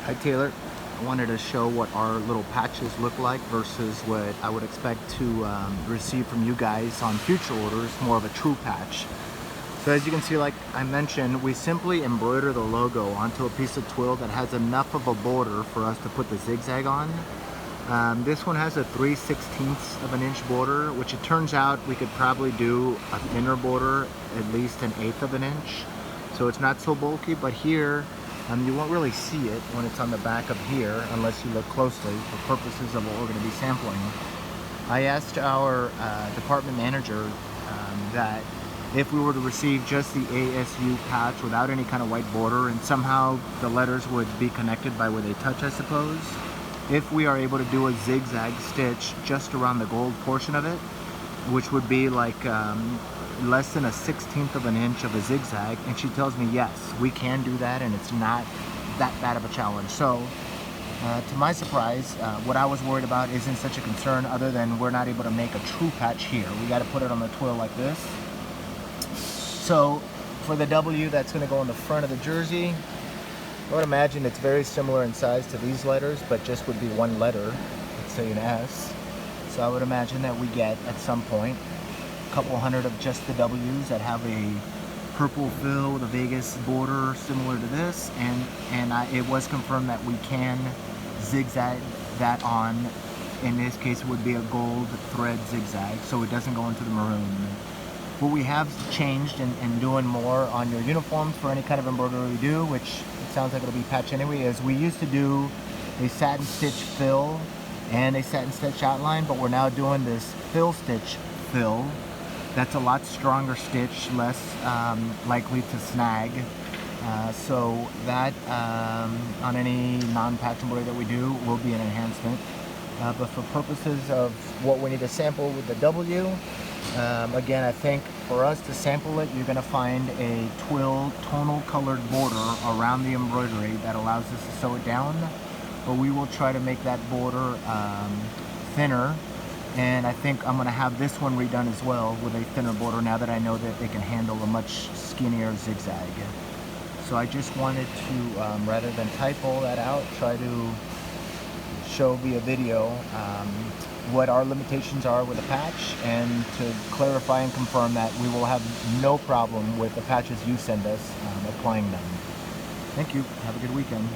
Hi Taylor, I wanted to show what our little patches look like versus what I would expect to receive from you guys on future orders, more of a true patch. So as you can see, like I mentioned, we simply embroider the logo onto a piece of twill that has enough of a border for us to put the zigzag on. This one has a 3/16 of an inch border, which it turns out we could probably do a thinner border, at least 1/8 of an inch. So it's not so bulky, but here, you won't really see it when it's on the back of here unless you look closely for purposes of what we're going to be sampling. I asked our department manager that if we were to receive just the ASU patch without any kind of white border and somehow the letters would be connected by where they touch, I suppose, if we are able to do a zigzag stitch just around the gold portion of it, which would be like less than 1/16 of an inch of a zigzag, and she tells me yes, we can do that and it's not that bad of a challenge. So to my surprise, what I was worried about isn't such a concern, other than we're not able to make a true patch here. We got to put it on the twill like this. So for the W that's going to go on the front of the jersey, I would imagine it's very similar in size to these letters, but just would be one letter, let's say an S. So I would imagine that we get at some point a couple hundred of just the W's that have a purple fill with a Vegas border similar to this, and it was confirmed that we can zigzag that on. In this case, it would be a gold thread zigzag, so it doesn't go into the maroon. What we have changed in doing more on your uniforms for any kind of embroidery we do, which it sounds like it'll be patch anyway, is we used to do a satin stitch fill and a satin stitch outline, but we're now doing this fill stitch fill. That's a lot stronger stitch, less likely to snag. So that on any non-patch embroidery that we do will be an enhancement. But for purposes of what we need to sample with the W, again, I think for us to sample it, you're going to find a twill tonal colored border around the embroidery that allows us to sew it down. But we will try to make that border thinner, and I think I'm going to have this one redone as well with a thinner border now that I know that they can handle a much skinnier zigzag. So I just wanted to, rather than type all that out, try to show via video what our limitations are with the patch, and to clarify and confirm that we will have no problem with the patches you send us applying them. Thank you. Have a good weekend.